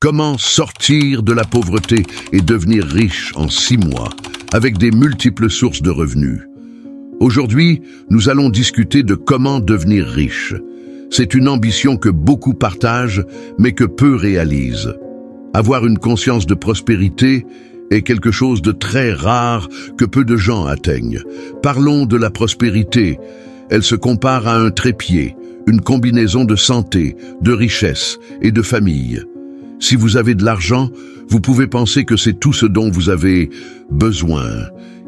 Comment sortir de la pauvreté et devenir riche en 6 mois, avec des multiples sources de revenus? Aujourd'hui, nous allons discuter de comment devenir riche. C'est une ambition que beaucoup partagent, mais que peu réalisent. Avoir une conscience de prospérité est quelque chose de très rare que peu de gens atteignent. Parlons de la prospérité. Elle se compare à un trépied, une combinaison de santé, de richesse et de famille. Si vous avez de l'argent, vous pouvez penser que c'est tout ce dont vous avez besoin.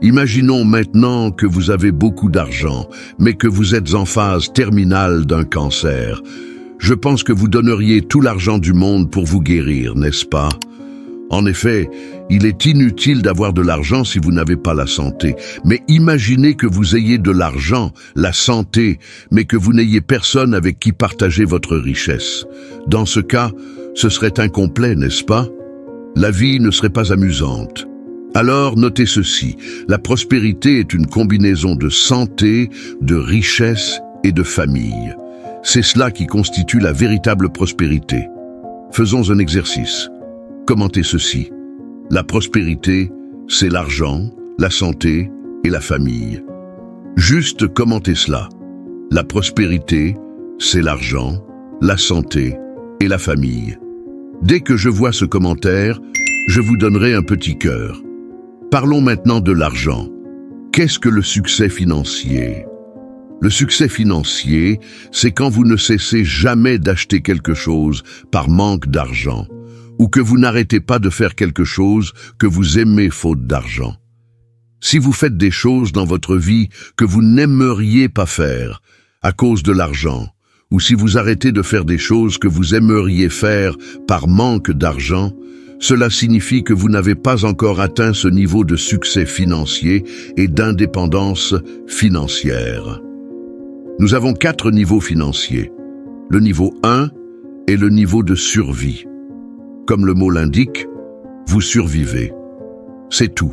Imaginons maintenant que vous avez beaucoup d'argent, mais que vous êtes en phase terminale d'un cancer. Je pense que vous donneriez tout l'argent du monde pour vous guérir, n'est-ce pas? En effet, il est inutile d'avoir de l'argent si vous n'avez pas la santé. Mais imaginez que vous ayez de l'argent, la santé, mais que vous n'ayez personne avec qui partager votre richesse. Dans ce cas, ce serait incomplet, n'est-ce pas? La vie ne serait pas amusante. Alors, notez ceci, la prospérité est une combinaison de santé, de richesse et de famille. C'est cela qui constitue la véritable prospérité. Faisons un exercice. Commentez ceci. La prospérité, c'est l'argent, la santé et la famille. Juste commentez cela. La prospérité, c'est l'argent, la santé et la famille. Dès que je vois ce commentaire, je vous donnerai un petit cœur. Parlons maintenant de l'argent. Qu'est-ce que le succès financier? Le succès financier, c'est quand vous ne cessez jamais d'acheter quelque chose par manque d'argent, ou que vous n'arrêtez pas de faire quelque chose que vous aimez faute d'argent. Si vous faites des choses dans votre vie que vous n'aimeriez pas faire à cause de l'argent, ou si vous arrêtez de faire des choses que vous aimeriez faire par manque d'argent, cela signifie que vous n'avez pas encore atteint ce niveau de succès financier et d'indépendance financière. Nous avons 4 niveaux financiers. Le niveau 1 est le niveau de survie. Comme le mot l'indique, vous survivez. C'est tout.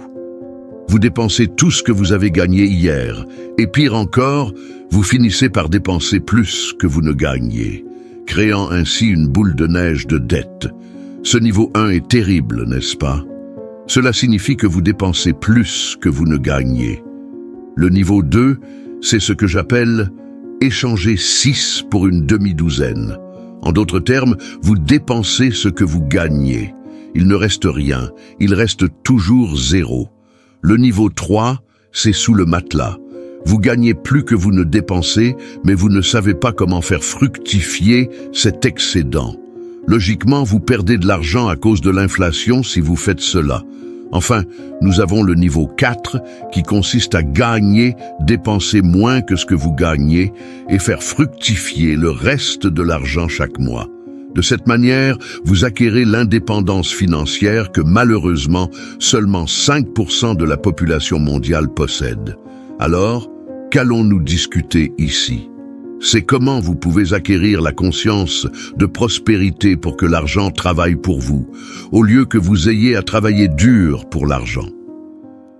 Vous dépensez tout ce que vous avez gagné hier, et pire encore, vous finissez par dépenser plus que vous ne gagnez, créant ainsi une boule de neige de dette. Ce niveau 1 est terrible, n'est-ce pas? Cela signifie que vous dépensez plus que vous ne gagnez. Le niveau 2, c'est ce que j'appelle échanger 6 pour une demi-douzaine. En d'autres termes, vous dépensez ce que vous gagnez. Il ne reste rien, il reste toujours 0. Le niveau 3, c'est sous le matelas. Vous gagnez plus que vous ne dépensez, mais vous ne savez pas comment faire fructifier cet excédent. Logiquement, vous perdez de l'argent à cause de l'inflation si vous faites cela. Enfin, nous avons le niveau 4 qui consiste à gagner, dépenser moins que ce que vous gagnez et faire fructifier le reste de l'argent chaque mois. De cette manière, vous acquérez l'indépendance financière que malheureusement, seulement 5% de la population mondiale possède. Alors, qu'allons-nous discuter ici? C'est comment vous pouvez acquérir la conscience de prospérité pour que l'argent travaille pour vous, au lieu que vous ayez à travailler dur pour l'argent.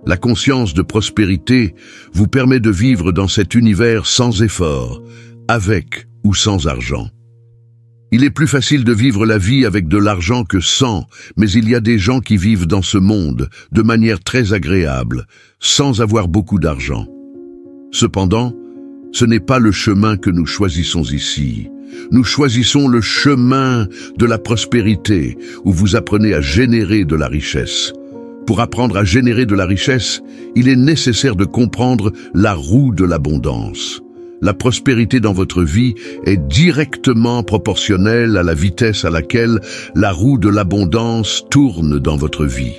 La conscience de prospérité vous permet de vivre dans cet univers sans effort, avec ou sans argent. Il est plus facile de vivre la vie avec de l'argent que sans, mais il y a des gens qui vivent dans ce monde de manière très agréable, sans avoir beaucoup d'argent. Cependant, ce n'est pas le chemin que nous choisissons ici. Nous choisissons le chemin de la prospérité, où vous apprenez à générer de la richesse. Pour apprendre à générer de la richesse, il est nécessaire de comprendre la roue de l'abondance. La prospérité dans votre vie est directement proportionnelle à la vitesse à laquelle la roue de l'abondance tourne dans votre vie.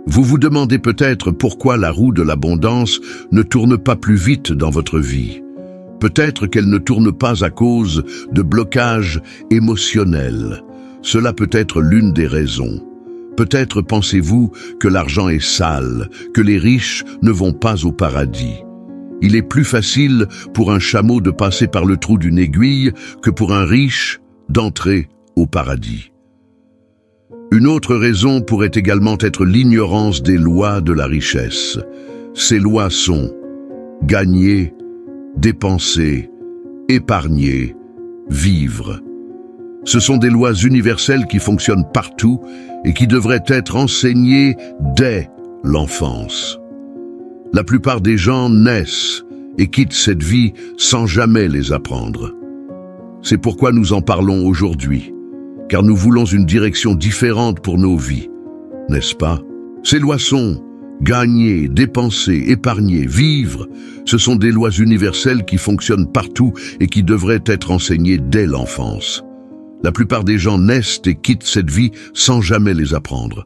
Vous vous demandez peut-être pourquoi la roue de l'abondance ne tourne pas plus vite dans votre vie. Peut-être qu'elle ne tourne pas à cause de blocages émotionnels. Cela peut être l'une des raisons. Peut-être pensez-vous que l'argent est sale, que les riches ne vont pas au paradis. Il est plus facile pour un chameau de passer par le trou d'une aiguille que pour un riche d'entrer au paradis. Une autre raison pourrait également être l'ignorance des lois de la richesse. Ces lois sont gagner, dépenser, épargner, vivre. Ce sont des lois universelles qui fonctionnent partout et qui devraient être enseignées dès l'enfance. La plupart des gens naissent et quittent cette vie sans jamais les apprendre. C'est pourquoi nous en parlons aujourd'hui, car nous voulons une direction différente pour nos vies, n'est-ce pas? Ces lois sont gagner, dépenser, épargner, vivre. Ce sont des lois universelles qui fonctionnent partout et qui devraient être enseignées dès l'enfance. La plupart des gens naissent et quittent cette vie sans jamais les apprendre.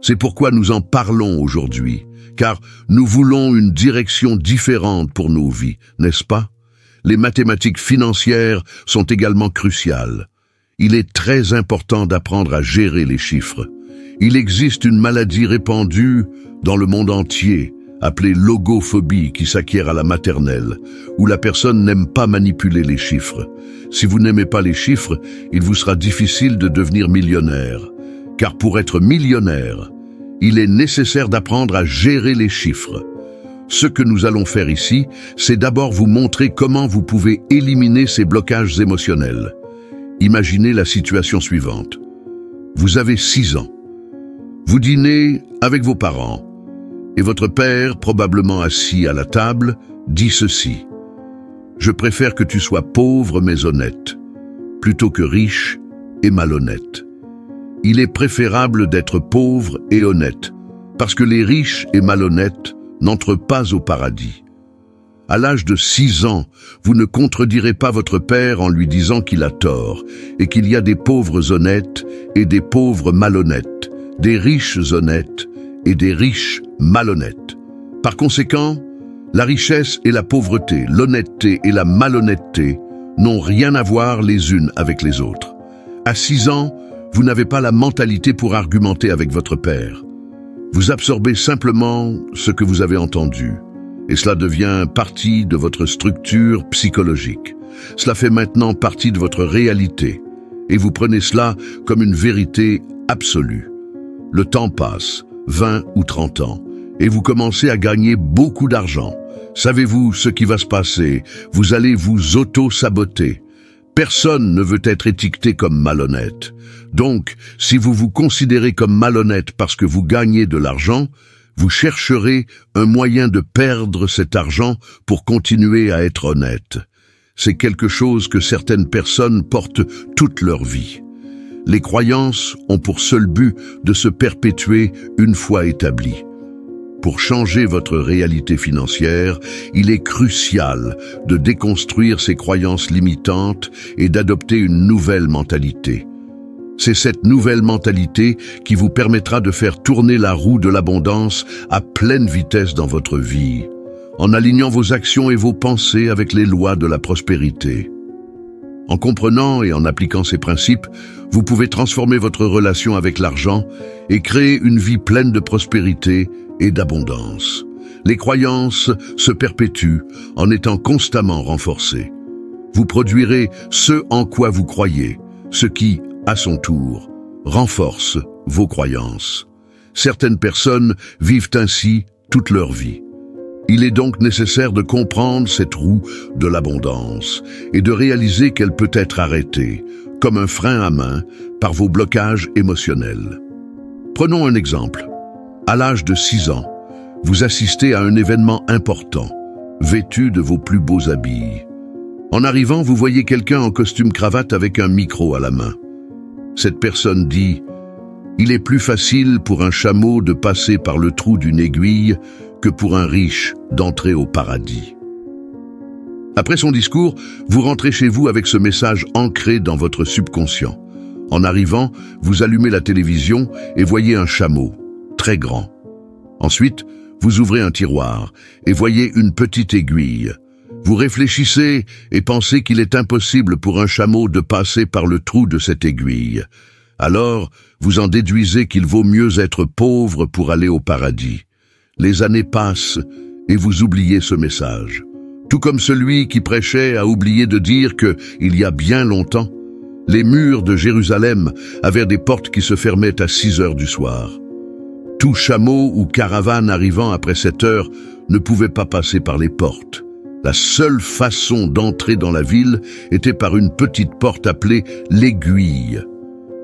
C'est pourquoi nous en parlons aujourd'hui, car nous voulons une direction différente pour nos vies, n'est-ce pas? Les mathématiques financières sont également cruciales. Il est très important d'apprendre à gérer les chiffres. Il existe une maladie répandue dans le monde entier, appelée logophobie, qui s'acquiert à la maternelle, où la personne n'aime pas manipuler les chiffres. Si vous n'aimez pas les chiffres, il vous sera difficile de devenir millionnaire. Car pour être millionnaire, il est nécessaire d'apprendre à gérer les chiffres. Ce que nous allons faire ici, c'est d'abord vous montrer comment vous pouvez éliminer ces blocages émotionnels. Imaginez la situation suivante. Vous avez 6 ans. Vous dînez avec vos parents et votre père, probablement assis à la table, dit ceci. « Je préfère que tu sois pauvre mais honnête, plutôt que riche et malhonnête. Il est préférable d'être pauvre et honnête, parce que les riches et malhonnêtes n'entrent pas au paradis. À l'âge de 6 ans, vous ne contredirez pas votre père en lui disant qu'il a tort et qu'il y a des pauvres honnêtes et des pauvres malhonnêtes, des riches honnêtes et des riches malhonnêtes. Par conséquent, la richesse et la pauvreté, l'honnêteté et la malhonnêteté n'ont rien à voir les unes avec les autres. À 6 ans, vous n'avez pas la mentalité pour argumenter avec votre père. Vous absorbez simplement ce que vous avez entendu, et cela devient partie de votre structure psychologique. Cela fait maintenant partie de votre réalité, et vous prenez cela comme une vérité absolue. Le temps passe, 20 ou 30 ans, et vous commencez à gagner beaucoup d'argent. Savez-vous ce qui va se passer? Vous allez vous auto-saboter. Personne ne veut être étiqueté comme malhonnête. Donc, si vous vous considérez comme malhonnête parce que vous gagnez de l'argent, vous chercherez un moyen de perdre cet argent pour continuer à être honnête. C'est quelque chose que certaines personnes portent toute leur vie. Les croyances ont pour seul but de se perpétuer une fois établies. Pour changer votre réalité financière, il est crucial de déconstruire ces croyances limitantes et d'adopter une nouvelle mentalité. C'est cette nouvelle mentalité qui vous permettra de faire tourner la roue de l'abondance à pleine vitesse dans votre vie, en alignant vos actions et vos pensées avec les lois de la prospérité. En comprenant et en appliquant ces principes, vous pouvez transformer votre relation avec l'argent et créer une vie pleine de prospérité et d'abondance. Les croyances se perpétuent en étant constamment renforcées. Vous produirez ce en quoi vous croyez, ce qui, à son tour, renforce vos croyances. Certaines personnes vivent ainsi toute leur vie. Il est donc nécessaire de comprendre cette roue de l'abondance et de réaliser qu'elle peut être arrêtée, comme un frein à main, par vos blocages émotionnels. Prenons un exemple. À l'âge de 6 ans, vous assistez à un événement important, vêtu de vos plus beaux habits. En arrivant, vous voyez quelqu'un en costume-cravate avec un micro à la main. Cette personne dit « Il est plus facile pour un chameau de passer par le trou d'une aiguille que pour un riche d'entrer au paradis. » Après son discours, vous rentrez chez vous avec ce message ancré dans votre subconscient. En arrivant, vous allumez la télévision et voyez un chameau, très grand. Ensuite, vous ouvrez un tiroir et voyez une petite aiguille. Vous réfléchissez et pensez qu'il est impossible pour un chameau de passer par le trou de cette aiguille. Alors, vous en déduisez qu'il vaut mieux être pauvre pour aller au paradis. Les années passent et vous oubliez ce message. Tout comme celui qui prêchait a oublié de dire que, il y a bien longtemps, les murs de Jérusalem avaient des portes qui se fermaient à 6 heures du soir. Tout chameau ou caravane arrivant après cette heure ne pouvait pas passer par les portes. La seule façon d'entrer dans la ville était par une petite porte appelée l'Aiguille.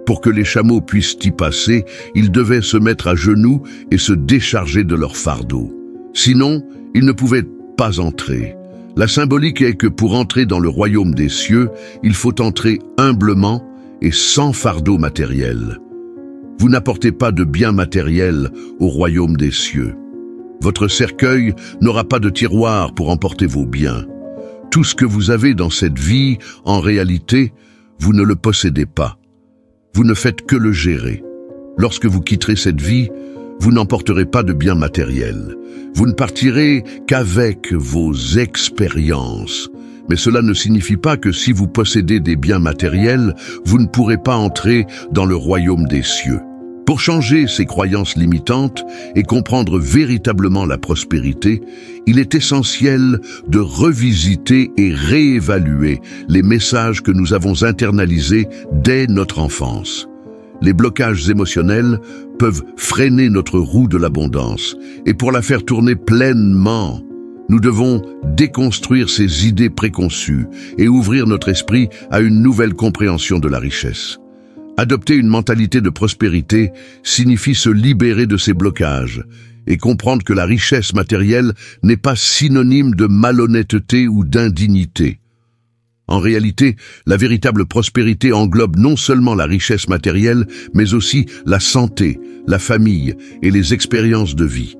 Pour que les chameaux puissent y passer, ils devaient se mettre à genoux et se décharger de leur fardeau. Sinon, ils ne pouvaient pas entrer. La symbolique est que pour entrer dans le royaume des cieux, il faut entrer humblement et sans fardeau matériel. Vous n'apportez pas de biens matériels au royaume des cieux. Votre cercueil n'aura pas de tiroir pour emporter vos biens. Tout ce que vous avez dans cette vie, en réalité, vous ne le possédez pas. Vous ne faites que le gérer. Lorsque vous quitterez cette vie, vous n'emporterez pas de biens matériels. Vous ne partirez qu'avec vos expériences. Mais cela ne signifie pas que si vous possédez des biens matériels, vous ne pourrez pas entrer dans le royaume des cieux. Pour changer ces croyances limitantes et comprendre véritablement la prospérité, il est essentiel de revisiter et réévaluer les messages que nous avons internalisés dès notre enfance. Les blocages émotionnels peuvent freiner notre roue de l'abondance, et pour la faire tourner pleinement, nous devons déconstruire ces idées préconçues et ouvrir notre esprit à une nouvelle compréhension de la richesse. Adopter une mentalité de prospérité signifie se libérer de ces blocages et comprendre que la richesse matérielle n'est pas synonyme de malhonnêteté ou d'indignité. En réalité, la véritable prospérité englobe non seulement la richesse matérielle, mais aussi la santé, la famille et les expériences de vie.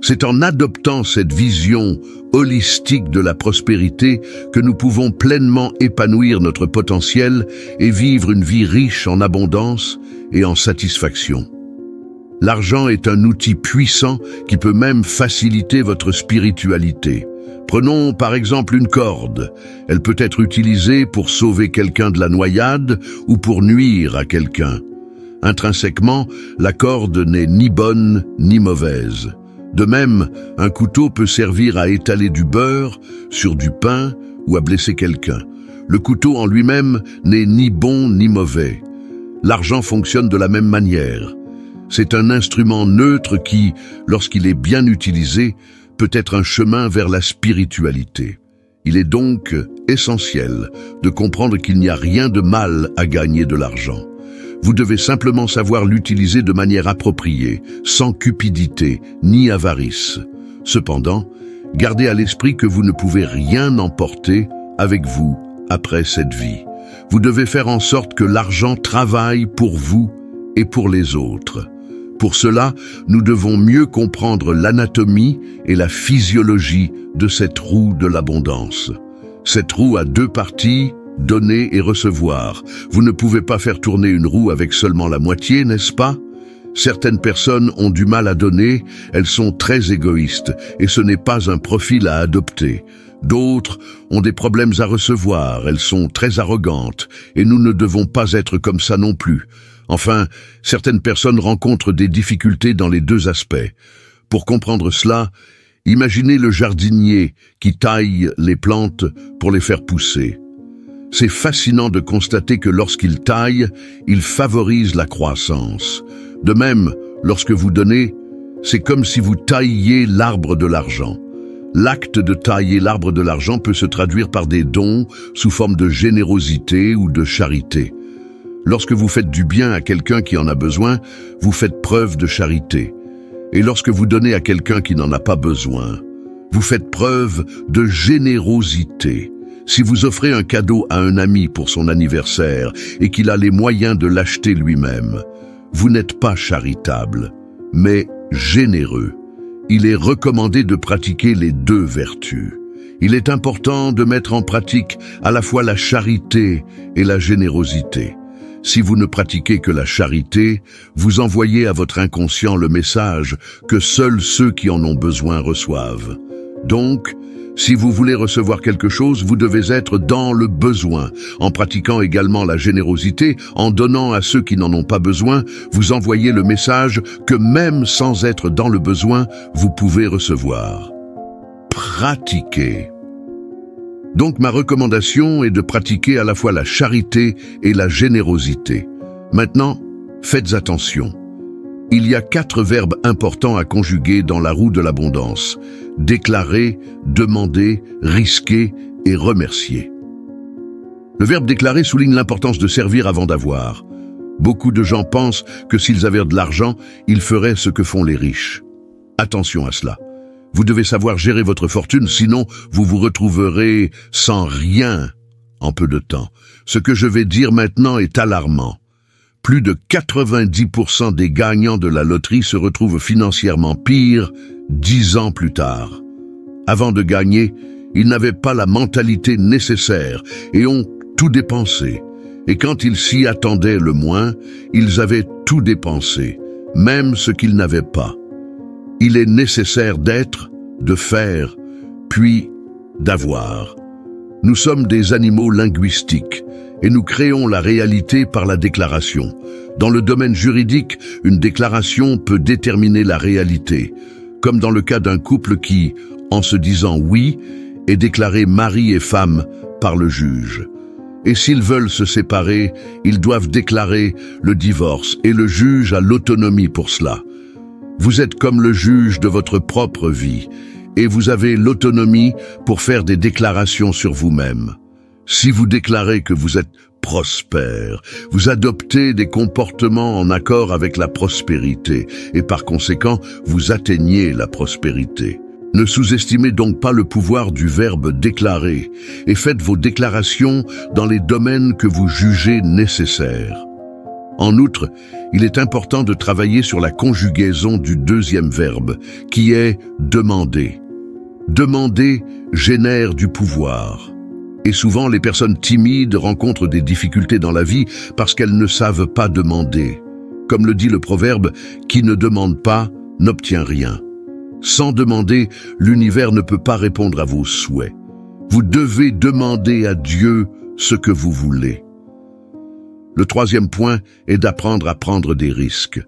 C'est en adoptant cette vision holistique de la prospérité que nous pouvons pleinement épanouir notre potentiel et vivre une vie riche en abondance et en satisfaction. L'argent est un outil puissant qui peut même faciliter votre spiritualité. Prenons par exemple une corde. Elle peut être utilisée pour sauver quelqu'un de la noyade ou pour nuire à quelqu'un. Intrinsèquement, la corde n'est ni bonne ni mauvaise. De même, un couteau peut servir à étaler du beurre sur du pain ou à blesser quelqu'un. Le couteau en lui-même n'est ni bon ni mauvais. L'argent fonctionne de la même manière. C'est un instrument neutre qui, lorsqu'il est bien utilisé, peut être un chemin vers la spiritualité. Il est donc essentiel de comprendre qu'il n'y a rien de mal à gagner de l'argent. Vous devez simplement savoir l'utiliser de manière appropriée, sans cupidité ni avarice. Cependant, gardez à l'esprit que vous ne pouvez rien emporter avec vous après cette vie. Vous devez faire en sorte que l'argent travaille pour vous et pour les autres. Pour cela, nous devons mieux comprendre l'anatomie et la physiologie de cette roue de l'abondance. Cette roue a deux parties, donner et recevoir. Vous ne pouvez pas faire tourner une roue avec seulement la moitié, n'est-ce pas? Certaines personnes ont du mal à donner, elles sont très égoïstes et ce n'est pas un profil à adopter. D'autres ont des problèmes à recevoir, elles sont très arrogantes et nous ne devons pas être comme ça non plus. Enfin, certaines personnes rencontrent des difficultés dans les deux aspects. Pour comprendre cela, imaginez le jardinier qui taille les plantes pour les faire pousser. C'est fascinant de constater que lorsqu'il taille, il favorise la croissance. De même, lorsque vous donnez, c'est comme si vous tailliez l'arbre de l'argent. L'acte de tailler l'arbre de l'argent peut se traduire par des dons sous forme de générosité ou de charité. Lorsque vous faites du bien à quelqu'un qui en a besoin, vous faites preuve de charité. Et lorsque vous donnez à quelqu'un qui n'en a pas besoin, vous faites preuve de générosité. Si vous offrez un cadeau à un ami pour son anniversaire et qu'il a les moyens de l'acheter lui-même, vous n'êtes pas charitable, mais généreux. Il est recommandé de pratiquer les deux vertus. Il est important de mettre en pratique à la fois la charité et la générosité. Si vous ne pratiquez que la charité, vous envoyez à votre inconscient le message que seuls ceux qui en ont besoin reçoivent. Donc, si vous voulez recevoir quelque chose, vous devez être dans le besoin. En pratiquant également la générosité, en donnant à ceux qui n'en ont pas besoin, vous envoyez le message que même sans être dans le besoin, vous pouvez recevoir. Pratiquez. Donc ma recommandation est de pratiquer à la fois la charité et la générosité. Maintenant, faites attention. Il y a 4 verbes importants à conjuguer dans la roue de l'abondance: déclarer, demander, risquer et remercier. Le verbe déclarer souligne l'importance de servir avant d'avoir. Beaucoup de gens pensent que s'ils avaient de l'argent, ils feraient ce que font les riches. Attention à cela. Vous devez savoir gérer votre fortune, sinon vous vous retrouverez sans rien en peu de temps. Ce que je vais dire maintenant est alarmant. Plus de 90% des gagnants de la loterie se retrouvent financièrement pire 10 ans plus tard. Avant de gagner, ils n'avaient pas la mentalité nécessaire et ont tout dépensé. Et quand ils s'y attendaient le moins, ils avaient tout dépensé, même ce qu'ils n'avaient pas. Il est nécessaire d'être, de faire, puis d'avoir. Nous sommes des animaux linguistiques et nous créons la réalité par la déclaration. Dans le domaine juridique, une déclaration peut déterminer la réalité, comme dans le cas d'un couple qui, en se disant oui, est déclaré mari et femme par le juge. Et s'ils veulent se séparer, ils doivent déclarer le divorce et le juge a l'autonomie pour cela. Vous êtes comme le juge de votre propre vie et vous avez l'autonomie pour faire des déclarations sur vous-même. Si vous déclarez que vous êtes prospère, vous adoptez des comportements en accord avec la prospérité et par conséquent, vous atteignez la prospérité. Ne sous-estimez donc pas le pouvoir du verbe déclarer et faites vos déclarations dans les domaines que vous jugez nécessaires. En outre, il est important de travailler sur la conjugaison du deuxième verbe, qui est demander. Demander génère du pouvoir. Et souvent, les personnes timides rencontrent des difficultés dans la vie parce qu'elles ne savent pas demander. Comme le dit le proverbe, qui ne demande pas n'obtient rien. Sans demander, l'univers ne peut pas répondre à vos souhaits. Vous devez demander à Dieu ce que vous voulez. Le troisième point est d'apprendre à prendre des risques.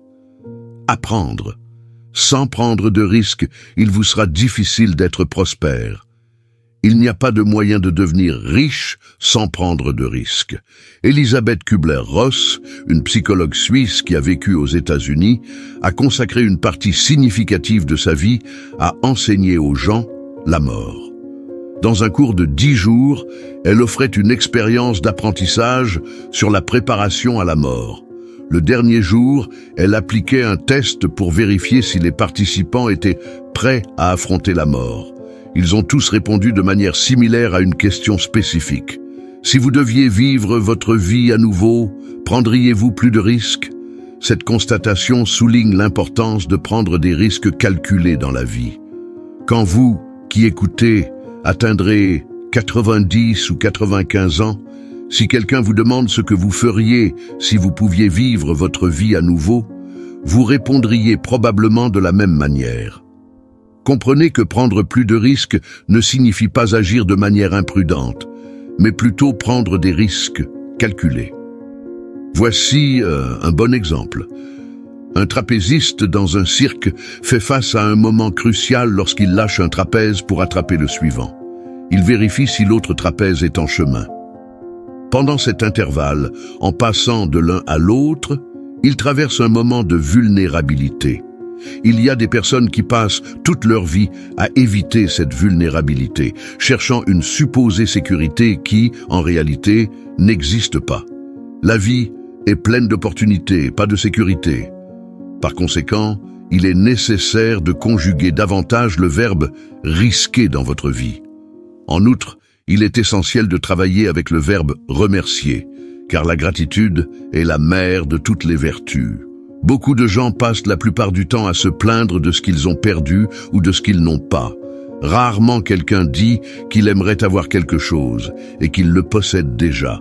Apprendre. Sans prendre de risques, il vous sera difficile d'être prospère. Il n'y a pas de moyen de devenir riche sans prendre de risques. Elisabeth Kübler-Ross, une psychologue suisse qui a vécu aux États-Unis, a consacré une partie significative de sa vie à enseigner aux gens la mort. Dans un cours de 10 jours, elle offrait une expérience d'apprentissage sur la préparation à la mort. Le dernier jour, elle appliquait un test pour vérifier si les participants étaient prêts à affronter la mort. Ils ont tous répondu de manière similaire à une question spécifique. Si vous deviez vivre votre vie à nouveau, prendriez-vous plus de risques? Cette constatation souligne l'importance de prendre des risques calculés dans la vie. Quand vous, qui écoutez, atteindrez 90 ou 95 ans, si quelqu'un vous demande ce que vous feriez si vous pouviez vivre votre vie à nouveau, vous répondriez probablement de la même manière. Comprenez que prendre plus de risques ne signifie pas agir de manière imprudente, mais plutôt prendre des risques calculés. Voici un bon exemple. Un trapéziste dans un cirque fait face à un moment crucial lorsqu'il lâche un trapèze pour attraper le suivant. Il vérifie si l'autre trapèze est en chemin. Pendant cet intervalle, en passant de l'un à l'autre, il traverse un moment de vulnérabilité. Il y a des personnes qui passent toute leur vie à éviter cette vulnérabilité, cherchant une supposée sécurité qui, en réalité, n'existe pas. La vie est pleine d'opportunités, pas de sécurité. Par conséquent, il est nécessaire de conjuguer davantage le verbe « risquer » dans votre vie. En outre, il est essentiel de travailler avec le verbe « remercier », car la gratitude est la mère de toutes les vertus. Beaucoup de gens passent la plupart du temps à se plaindre de ce qu'ils ont perdu ou de ce qu'ils n'ont pas. Rarement quelqu'un dit qu'il aimerait avoir quelque chose et qu'il le possède déjà.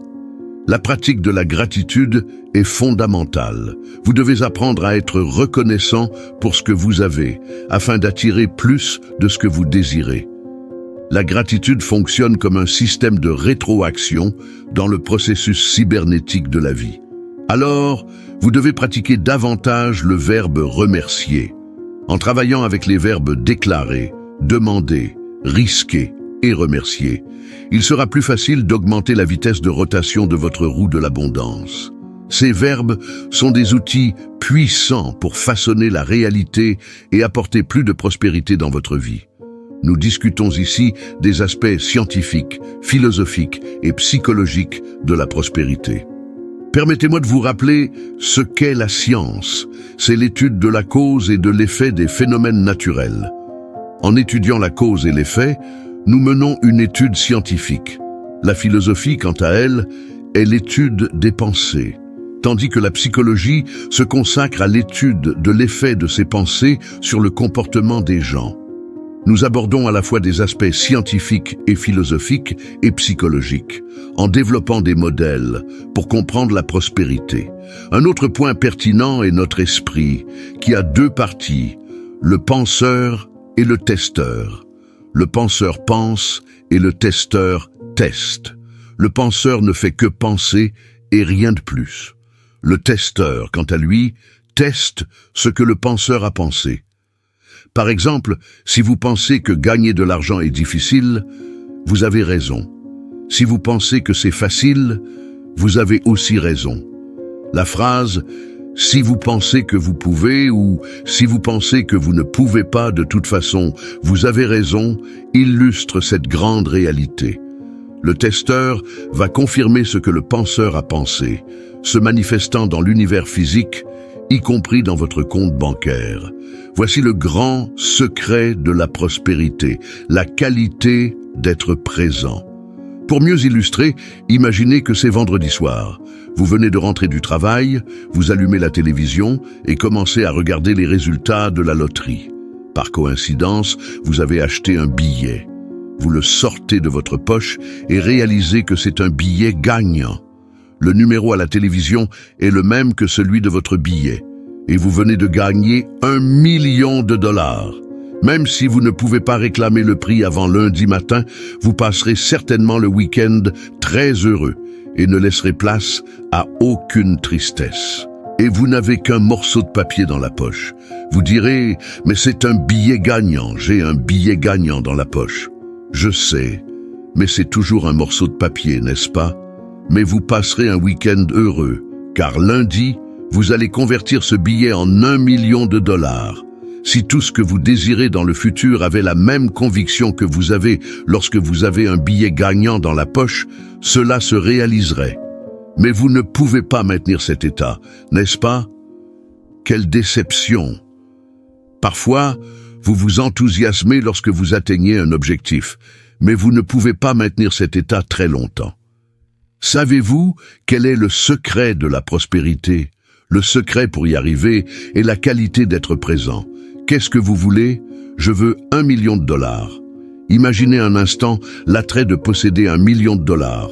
La pratique de la gratitude est fondamentale. Vous devez apprendre à être reconnaissant pour ce que vous avez, afin d'attirer plus de ce que vous désirez. La gratitude fonctionne comme un système de rétroaction dans le processus cybernétique de la vie. Alors, vous devez pratiquer davantage le verbe remercier. En travaillant avec les verbes déclarer, demander, risquer et remercier, il sera plus facile d'augmenter la vitesse de rotation de votre roue de l'abondance. Ces verbes sont des outils puissants pour façonner la réalité et apporter plus de prospérité dans votre vie. Nous discutons ici des aspects scientifiques, philosophiques et psychologiques de la prospérité. Permettez-moi de vous rappeler ce qu'est la science. C'est l'étude de la cause et de l'effet des phénomènes naturels. En étudiant la cause et l'effet, nous menons une étude scientifique. La philosophie, quant à elle, est l'étude des pensées, tandis que la psychologie se consacre à l'étude de l'effet de ces pensées sur le comportement des gens. Nous abordons à la fois des aspects scientifiques et philosophiques et psychologiques, en développant des modèles pour comprendre la prospérité. Un autre point pertinent est notre esprit, qui a deux parties, le penseur et le testeur. Le penseur pense et le testeur teste. Le penseur ne fait que penser et rien de plus. Le testeur, quant à lui, teste ce que le penseur a pensé. Par exemple, si vous pensez que gagner de l'argent est difficile, vous avez raison. Si vous pensez que c'est facile, vous avez aussi raison. La phrase « si vous pensez que vous pouvez » ou « si vous pensez que vous ne pouvez pas de toute façon, vous avez raison » illustre cette grande réalité. Le testeur va confirmer ce que le penseur a pensé, se manifestant dans l'univers physique, y compris dans votre compte bancaire. Voici le grand secret de la prospérité, la qualité d'être présent. Pour mieux illustrer, imaginez que c'est vendredi soir. Vous venez de rentrer du travail, vous allumez la télévision et commencez à regarder les résultats de la loterie. Par coïncidence, vous avez acheté un billet. Vous le sortez de votre poche et réalisez que c'est un billet gagnant. Le numéro à la télévision est le même que celui de votre billet. Et vous venez de gagner 1 million de dollars. Même si vous ne pouvez pas réclamer le prix avant lundi matin, vous passerez certainement le week-end très heureux et ne laisserez place à aucune tristesse. Et vous n'avez qu'un morceau de papier dans la poche. Vous direz, mais c'est un billet gagnant, j'ai un billet gagnant dans la poche. Je sais, mais c'est toujours un morceau de papier, n'est-ce pas? Mais vous passerez un week-end heureux, car lundi, vous allez convertir ce billet en 1 million de dollars. Si tout ce que vous désirez dans le futur avait la même conviction que vous avez lorsque vous avez un billet gagnant dans la poche, cela se réaliserait. Mais vous ne pouvez pas maintenir cet état, n'est-ce pas? Quelle déception! Parfois, vous vous enthousiasmez lorsque vous atteignez un objectif, mais vous ne pouvez pas maintenir cet état très longtemps. Savez-vous quel est le secret de la prospérité? Le secret pour y arriver est la qualité d'être présent. Qu'est-ce que vous voulez? Je veux 1 million de dollars. Imaginez un instant l'attrait de posséder 1 million de dollars,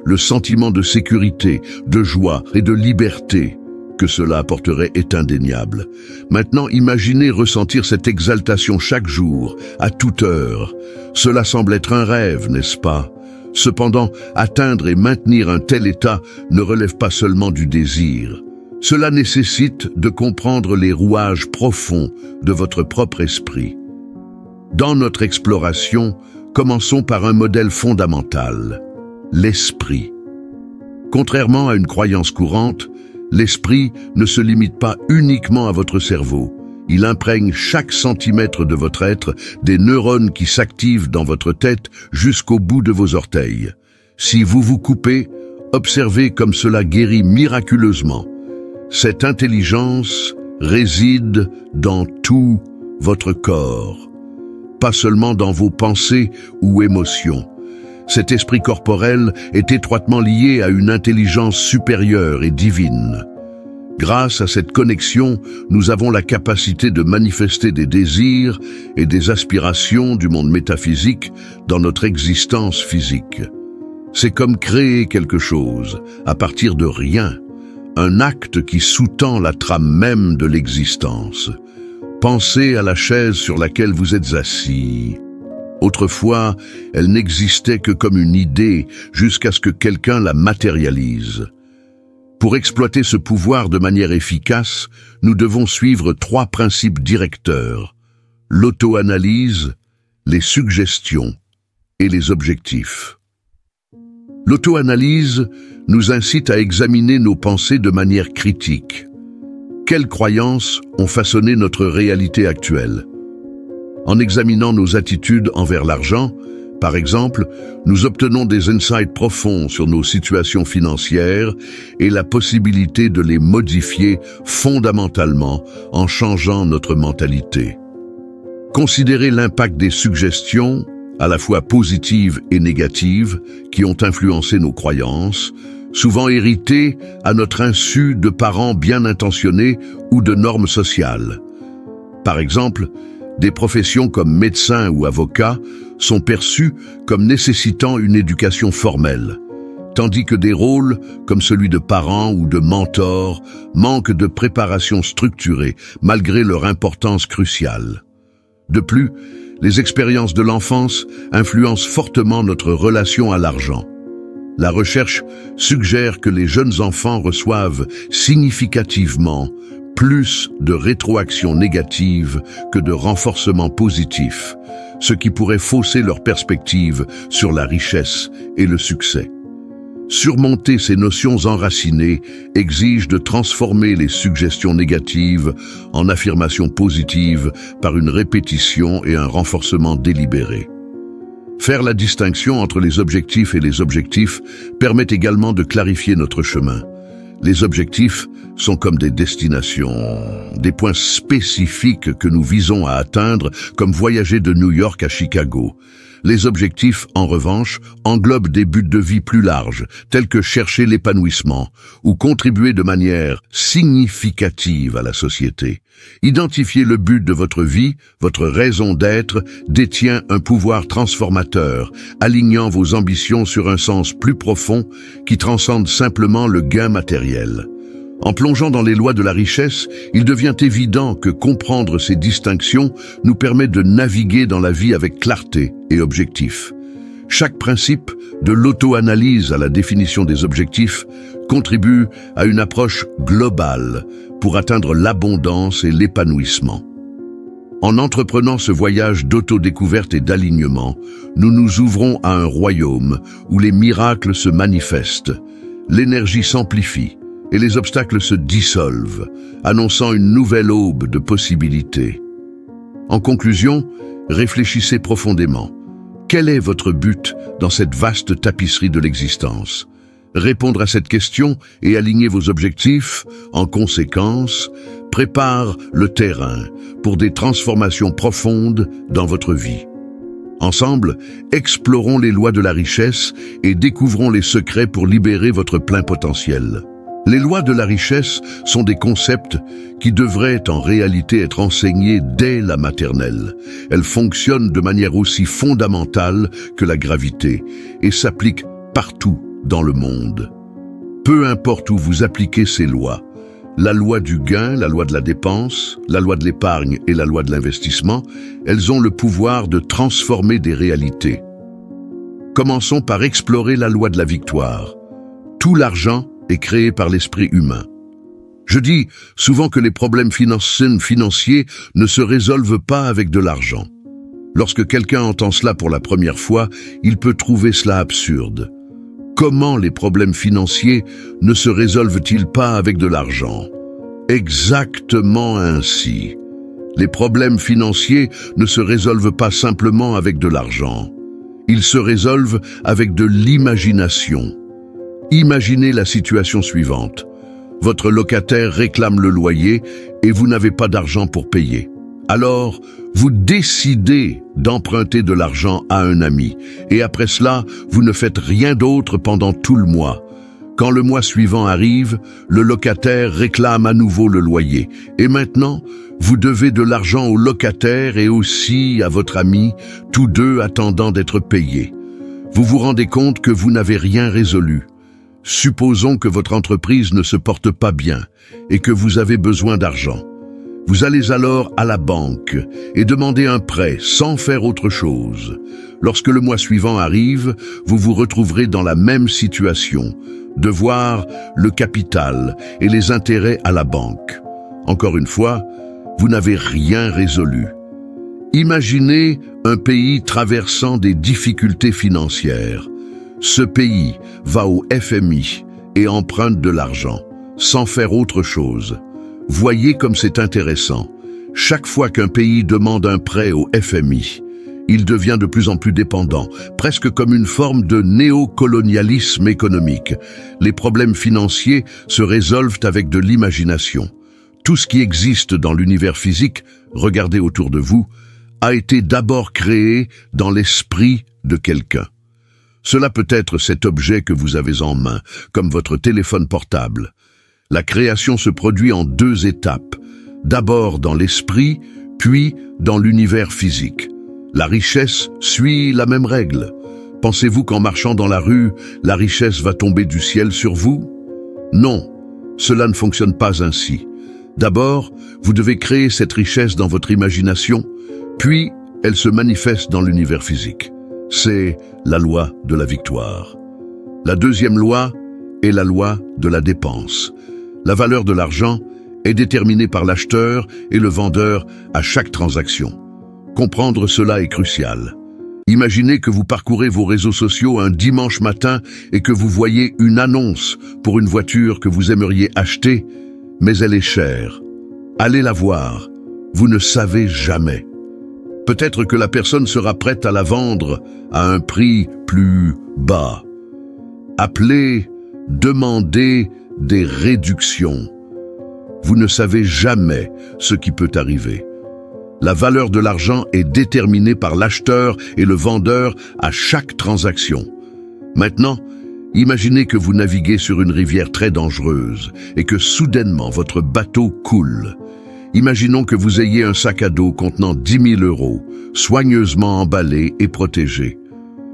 le sentiment de sécurité, de joie et de liberté que cela apporterait est indéniable. Maintenant, imaginez ressentir cette exaltation chaque jour, à toute heure. Cela semble être un rêve, n'est-ce pas? Cependant, atteindre et maintenir un tel état ne relève pas seulement du désir. Cela nécessite de comprendre les rouages profonds de votre propre esprit. Dans notre exploration, commençons par un modèle fondamental, l'esprit. Contrairement à une croyance courante, l'esprit ne se limite pas uniquement à votre cerveau. Il imprègne chaque centimètre de votre être, des neurones qui s'activent dans votre tête jusqu'au bout de vos orteils. Si vous vous coupez, observez comme cela guérit miraculeusement. Cette intelligence réside dans tout votre corps, pas seulement dans vos pensées ou émotions. Cet esprit corporel est étroitement lié à une intelligence supérieure et divine. Grâce à cette connexion, nous avons la capacité de manifester des désirs et des aspirations du monde métaphysique dans notre existence physique. C'est comme créer quelque chose à partir de rien. Un acte qui sous-tend la trame même de l'existence. Pensez à la chaise sur laquelle vous êtes assis. Autrefois, elle n'existait que comme une idée jusqu'à ce que quelqu'un la matérialise. Pour exploiter ce pouvoir de manière efficace, nous devons suivre 3 principes directeurs: l'auto-analyse, les suggestions et les objectifs. L'auto-analyse nous incite à examiner nos pensées de manière critique. Quelles croyances ont façonné notre réalité actuelle? En examinant nos attitudes envers l'argent, par exemple, nous obtenons des insights profonds sur nos situations financières et la possibilité de les modifier fondamentalement en changeant notre mentalité. Considérez l'impact des suggestions, à la fois positives et négatives, qui ont influencé nos croyances, souvent héritées à notre insu de parents bien intentionnés ou de normes sociales. Par exemple, des professions comme médecin ou avocat sont perçues comme nécessitant une éducation formelle, tandis que des rôles comme celui de parent ou de mentor manquent de préparation structurée malgré leur importance cruciale. De plus, les expériences de l'enfance influencent fortement notre relation à l'argent. La recherche suggère que les jeunes enfants reçoivent significativement plus de rétroactions négatives que de renforcements positifs, ce qui pourrait fausser leur perspective sur la richesse et le succès. Surmonter ces notions enracinées exige de transformer les suggestions négatives en affirmations positives par une répétition et un renforcement délibéré. Faire la distinction entre les objectifs et les objectifs permet également de clarifier notre chemin. Les objectifs sont comme des destinations, des points spécifiques que nous visons à atteindre, comme voyager de New York à Chicago. Les objectifs, en revanche, englobent des buts de vie plus larges, tels que chercher l'épanouissement ou contribuer de manière significative à la société. Identifier le but de votre vie, votre raison d'être, détient un pouvoir transformateur, alignant vos ambitions sur un sens plus profond qui transcende simplement le gain matériel. En plongeant dans les lois de la richesse, il devient évident que comprendre ces distinctions nous permet de naviguer dans la vie avec clarté et objectif. Chaque principe, de l'auto-analyse à la définition des objectifs, contribue à une approche globale pour atteindre l'abondance et l'épanouissement. En entreprenant ce voyage d'autodécouverte et d'alignement, nous nous ouvrons à un royaume où les miracles se manifestent, l'énergie s'amplifie, et les obstacles se dissolvent, annonçant une nouvelle aube de possibilités. En conclusion, réfléchissez profondément. Quel est votre but dans cette vaste tapisserie de l'existence? Répondre à cette question et aligner vos objectifs, en conséquence, prépare le terrain pour des transformations profondes dans votre vie. Ensemble, explorons les lois de la richesse et découvrons les secrets pour libérer votre plein potentiel. Les lois de la richesse sont des concepts qui devraient en réalité être enseignés dès la maternelle. Elles fonctionnent de manière aussi fondamentale que la gravité et s'appliquent partout dans le monde. Peu importe où vous appliquez ces lois, la loi du gain, la loi de la dépense, la loi de l'épargne et la loi de l'investissement, elles ont le pouvoir de transformer des réalités. Commençons par explorer la loi de la victoire. Tout l'argent est créé par l'esprit humain. Je dis souvent que les problèmes financiers ne se résolvent pas avec de l'argent. Lorsque quelqu'un entend cela pour la première fois, il peut trouver cela absurde. Comment les problèmes financiers ne se résolvent-ils pas avec de l'argent? Exactement ainsi. Les problèmes financiers ne se résolvent pas simplement avec de l'argent. Ils se résolvent avec de l'imagination. Imaginez la situation suivante. Votre locataire réclame le loyer et vous n'avez pas d'argent pour payer. Alors, vous décidez d'emprunter de l'argent à un ami. Et après cela, vous ne faites rien d'autre pendant tout le mois. Quand le mois suivant arrive, le locataire réclame à nouveau le loyer. Et maintenant, vous devez de l'argent au locataire et aussi à votre ami, tous deux attendant d'être payés. Vous vous rendez compte que vous n'avez rien résolu. Supposons que votre entreprise ne se porte pas bien et que vous avez besoin d'argent. Vous allez alors à la banque et demandez un prêt sans faire autre chose. Lorsque le mois suivant arrive, vous vous retrouverez dans la même situation, devoir le capital et les intérêts à la banque. Encore une fois, vous n'avez rien résolu. Imaginez un pays traversant des difficultés financières. Ce pays va au FMI et emprunte de l'argent, sans faire autre chose. Voyez comme c'est intéressant. Chaque fois qu'un pays demande un prêt au FMI, il devient de plus en plus dépendant, presque comme une forme de néocolonialisme économique. Les problèmes financiers se résolvent avec de l'imagination. Tout ce qui existe dans l'univers physique, regardez autour de vous, a été d'abord créé dans l'esprit de quelqu'un. Cela peut être cet objet que vous avez en main, comme votre téléphone portable. La création se produit en 2 étapes, d'abord dans l'esprit, puis dans l'univers physique. La richesse suit la même règle. Pensez-vous qu'en marchant dans la rue, la richesse va tomber du ciel sur vous? Non, cela ne fonctionne pas ainsi. D'abord, vous devez créer cette richesse dans votre imagination, puis elle se manifeste dans l'univers physique. C'est la loi de la victoire. La deuxième loi est la loi de la dépense. La valeur de l'argent est déterminée par l'acheteur et le vendeur à chaque transaction. Comprendre cela est crucial. Imaginez que vous parcourez vos réseaux sociaux un dimanche matin et que vous voyez une annonce pour une voiture que vous aimeriez acheter, mais elle est chère. Allez la voir, vous ne savez jamais. Peut-être que la personne sera prête à la vendre à un prix plus bas. Appelez, demandez des réductions. Vous ne savez jamais ce qui peut arriver. La valeur de l'argent est déterminée par l'acheteur et le vendeur à chaque transaction. Maintenant, imaginez que vous naviguez sur une rivière très dangereuse et que soudainement votre bateau coule. Imaginons que vous ayez un sac à dos contenant 10 000 €, soigneusement emballé et protégé.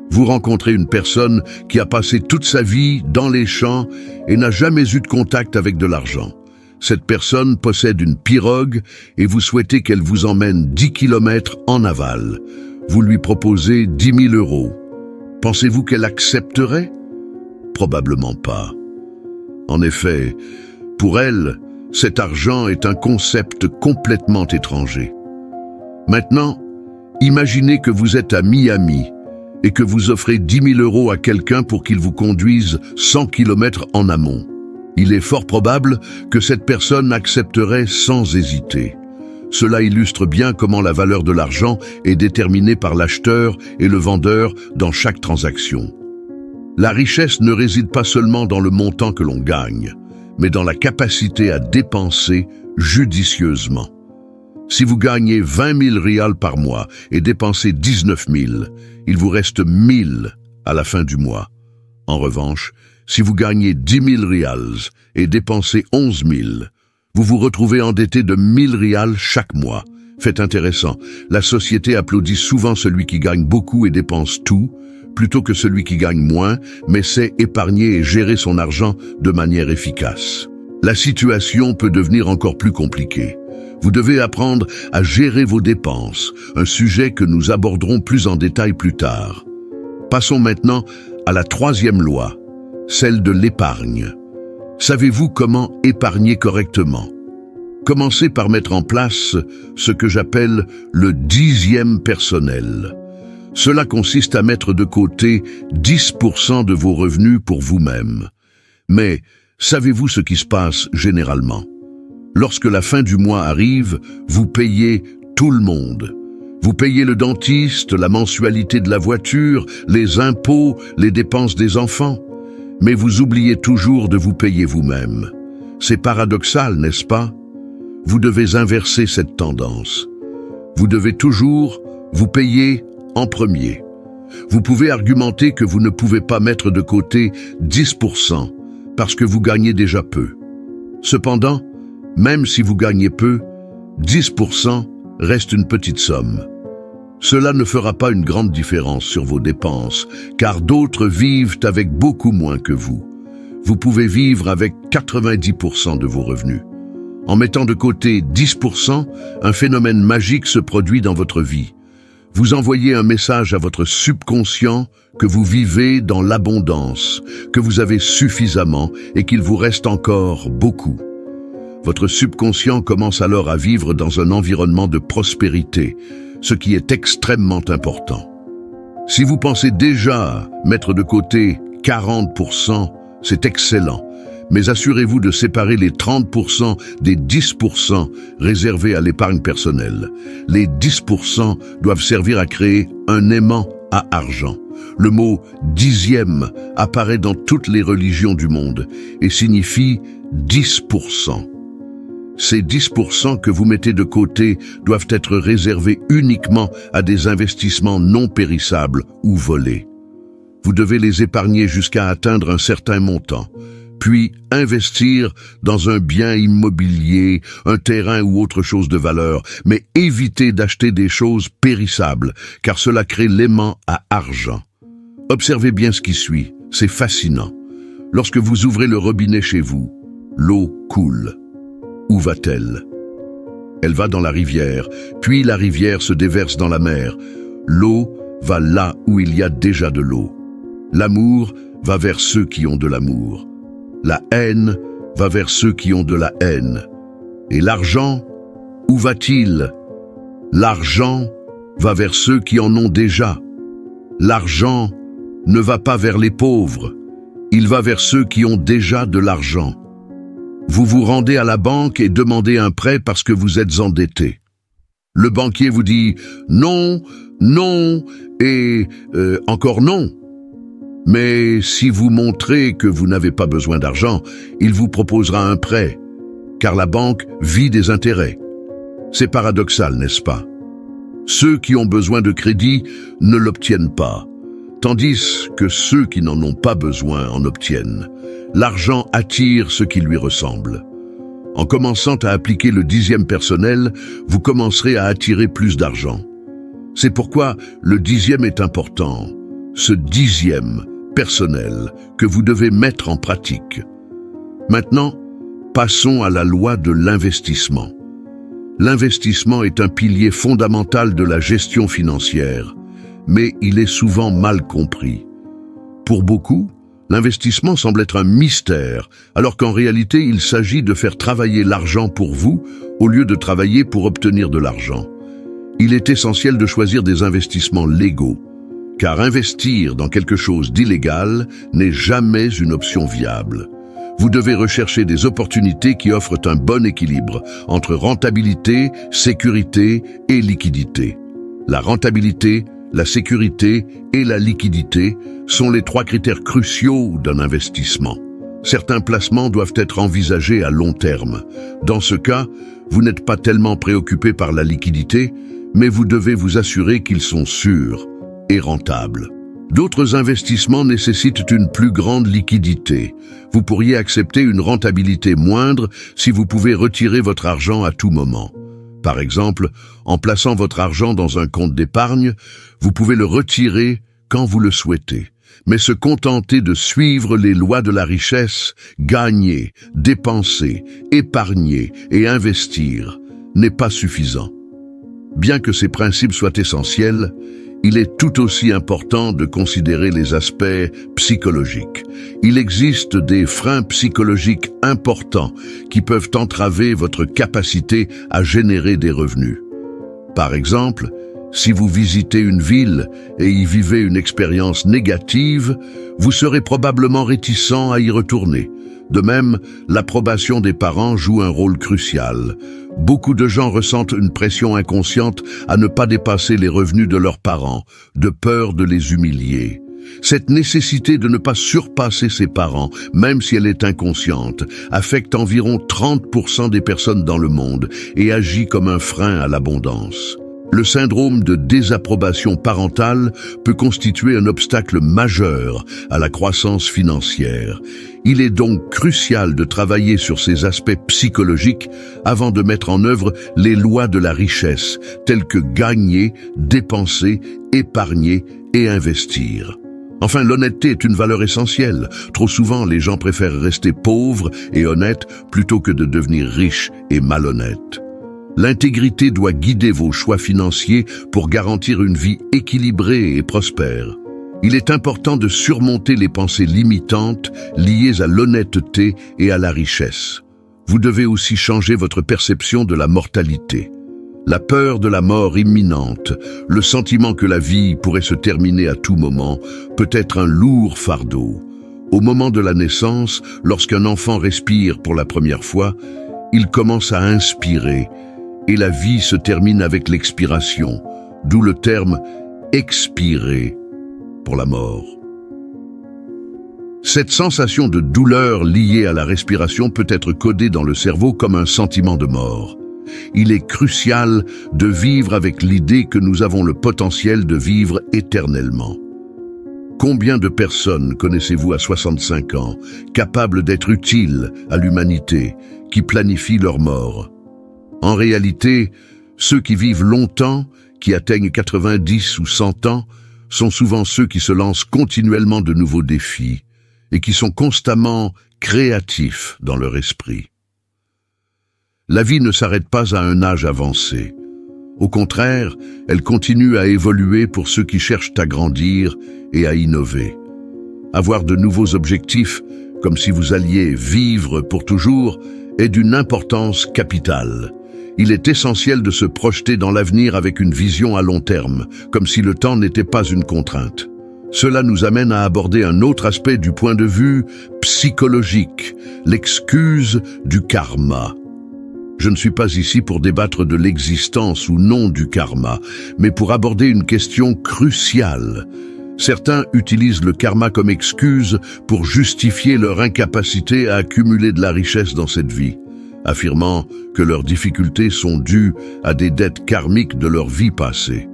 Vous rencontrez une personne qui a passé toute sa vie dans les champs et n'a jamais eu de contact avec de l'argent. Cette personne possède une pirogue et vous souhaitez qu'elle vous emmène 10 km en aval. Vous lui proposez 10 000 €. Pensez-vous qu'elle accepterait? Probablement pas. En effet, pour elle, cet argent est un concept complètement étranger. Maintenant, imaginez que vous êtes à Miami et que vous offrez 10 000 € à quelqu'un pour qu'il vous conduise 100 km en amont. Il est fort probable que cette personne accepterait sans hésiter. Cela illustre bien comment la valeur de l'argent est déterminée par l'acheteur et le vendeur dans chaque transaction. La richesse ne réside pas seulement dans le montant que l'on gagne, mais dans la capacité à dépenser judicieusement. Si vous gagnez 20 000 rials par mois et dépensez 19 000, il vous reste 1 000 à la fin du mois. En revanche, si vous gagnez 10 000 rials et dépensez 11 000, vous vous retrouvez endetté de 1 000 rials chaque mois. Fait intéressant, la société applaudit souvent celui qui gagne beaucoup et dépense tout, plutôt que celui qui gagne moins, mais sait épargner et gérer son argent de manière efficace. La situation peut devenir encore plus compliquée. Vous devez apprendre à gérer vos dépenses, un sujet que nous aborderons plus en détail plus tard. Passons maintenant à la 3e loi, celle de l'épargne. Savez-vous comment épargner correctement? Commencez par mettre en place ce que j'appelle le 10e personnel. Cela consiste à mettre de côté 10% de vos revenus pour vous-même. Mais savez-vous ce qui se passe généralement? Lorsque la fin du mois arrive, vous payez tout le monde. Vous payez le dentiste, la mensualité de la voiture, les impôts, les dépenses des enfants. Mais vous oubliez toujours de vous payer vous-même. C'est paradoxal, n'est-ce pas? Vous devez inverser cette tendance. Vous devez toujours vous payer en premier. Vous pouvez argumenter que vous ne pouvez pas mettre de côté 10% parce que vous gagnez déjà peu. Cependant, même si vous gagnez peu, 10% reste une petite somme. Cela ne fera pas une grande différence sur vos dépenses, car d'autres vivent avec beaucoup moins que vous. Vous pouvez vivre avec 90% de vos revenus. En mettant de côté 10%, un phénomène magique se produit dans votre vie. Vous envoyez un message à votre subconscient que vous vivez dans l'abondance, que vous avez suffisamment et qu'il vous reste encore beaucoup. Votre subconscient commence alors à vivre dans un environnement de prospérité, ce qui est extrêmement important. Si vous pensez déjà mettre de côté 40%, c'est excellent. Mais assurez-vous de séparer les 30% des 10% réservés à l'épargne personnelle. Les 10% doivent servir à créer un aimant à argent. Le mot dixième apparaît dans toutes les religions du monde et signifie 10%. Ces 10% que vous mettez de côté doivent être réservés uniquement à des investissements non périssables ou volés. Vous devez les épargner jusqu'à atteindre un certain montant, puis investir dans un bien immobilier, un terrain ou autre chose de valeur, mais évitez d'acheter des choses périssables, car cela crée l'aimant à argent. Observez bien ce qui suit, c'est fascinant. Lorsque vous ouvrez le robinet chez vous, l'eau coule. Où va-t-elle? Elle va dans la rivière, puis la rivière se déverse dans la mer. L'eau va là où il y a déjà de l'eau. L'amour va vers ceux qui ont de l'amour. La haine va vers ceux qui ont de la haine. Et l'argent, où va-t-il? L'argent va vers ceux qui en ont déjà. L'argent ne va pas vers les pauvres, il va vers ceux qui ont déjà de l'argent. Vous vous rendez à la banque et demandez un prêt parce que vous êtes endetté. Le banquier vous dit « non, non et encore non ». Mais si vous montrez que vous n'avez pas besoin d'argent, il vous proposera un prêt, car la banque vit des intérêts. C'est paradoxal, n'est-ce pas? Ceux qui ont besoin de crédit ne l'obtiennent pas, tandis que ceux qui n'en ont pas besoin en obtiennent. L'argent attire ce qui lui ressemble. En commençant à appliquer le dixième personnel, vous commencerez à attirer plus d'argent. C'est pourquoi le dixième est important, ce dixième personnel que vous devez mettre en pratique. Maintenant, passons à la loi de l'investissement. L'investissement est un pilier fondamental de la gestion financière, mais il est souvent mal compris. Pour beaucoup, l'investissement semble être un mystère, alors qu'en réalité, il s'agit de faire travailler l'argent pour vous au lieu de travailler pour obtenir de l'argent. Il est essentiel de choisir des investissements légaux, car investir dans quelque chose d'illégal n'est jamais une option viable. Vous devez rechercher des opportunités qui offrent un bon équilibre entre rentabilité, sécurité et liquidité. La rentabilité, la sécurité et la liquidité sont les trois critères cruciaux d'un investissement. Certains placements doivent être envisagés à long terme. Dans ce cas, vous n'êtes pas tellement préoccupé par la liquidité, mais vous devez vous assurer qu'ils sont sûrs et rentables. D'autres investissements nécessitent une plus grande liquidité. Vous pourriez accepter une rentabilité moindre si vous pouvez retirer votre argent à tout moment. Par exemple, en plaçant votre argent dans un compte d'épargne, vous pouvez le retirer quand vous le souhaitez. Mais se contenter de suivre les lois de la richesse, gagner, dépenser, épargner et investir n'est pas suffisant. Bien que ces principes soient essentiels, il est tout aussi important de considérer les aspects psychologiques. Il existe des freins psychologiques importants qui peuvent entraver votre capacité à générer des revenus. Par exemple, si vous visitez une ville et y vivez une expérience négative, vous serez probablement réticent à y retourner. De même, l'approbation des parents joue un rôle crucial. Beaucoup de gens ressentent une pression inconsciente à ne pas dépasser les revenus de leurs parents, de peur de les humilier. Cette nécessité de ne pas surpasser ses parents, même si elle est inconsciente, affecte environ 30% des personnes dans le monde et agit comme un frein à l'abondance. Le syndrome de désapprobation parentale peut constituer un obstacle majeur à la croissance financière. Il est donc crucial de travailler sur ces aspects psychologiques avant de mettre en œuvre les lois de la richesse, telles que gagner, dépenser, épargner et investir. Enfin, l'honnêteté est une valeur essentielle. Trop souvent, les gens préfèrent rester pauvres et honnêtes plutôt que de devenir riches et malhonnêtes. L'intégrité doit guider vos choix financiers pour garantir une vie équilibrée et prospère. Il est important de surmonter les pensées limitantes liées à l'honnêteté et à la richesse. Vous devez aussi changer votre perception de la mortalité. La peur de la mort imminente, le sentiment que la vie pourrait se terminer à tout moment, peut être un lourd fardeau. Au moment de la naissance, lorsqu'un enfant respire pour la première fois, il commence à inspirer, et la vie se termine avec l'expiration, d'où le terme « expirer » pour la mort. Cette sensation de douleur liée à la respiration peut être codée dans le cerveau comme un sentiment de mort. Il est crucial de vivre avec l'idée que nous avons le potentiel de vivre éternellement. Combien de personnes connaissez-vous à 65 ans, capables d'être utiles à l'humanité, qui planifient leur mort? En réalité, ceux qui vivent longtemps, qui atteignent 90 ou 100 ans, sont souvent ceux qui se lancent continuellement de nouveaux défis et qui sont constamment créatifs dans leur esprit. La vie ne s'arrête pas à un âge avancé. Au contraire, elle continue à évoluer pour ceux qui cherchent à grandir et à innover. Avoir de nouveaux objectifs, comme si vous alliez vivre pour toujours, est d'une importance capitale. Il est essentiel de se projeter dans l'avenir avec une vision à long terme, comme si le temps n'était pas une contrainte. Cela nous amène à aborder un autre aspect du point de vue psychologique, l'excuse du karma. Je ne suis pas ici pour débattre de l'existence ou non du karma, mais pour aborder une question cruciale. Certains utilisent le karma comme excuse pour justifier leur incapacité à accumuler de la richesse dans cette vie, affirmant que leurs difficultés sont dues à des dettes karmiques de leur vie passée.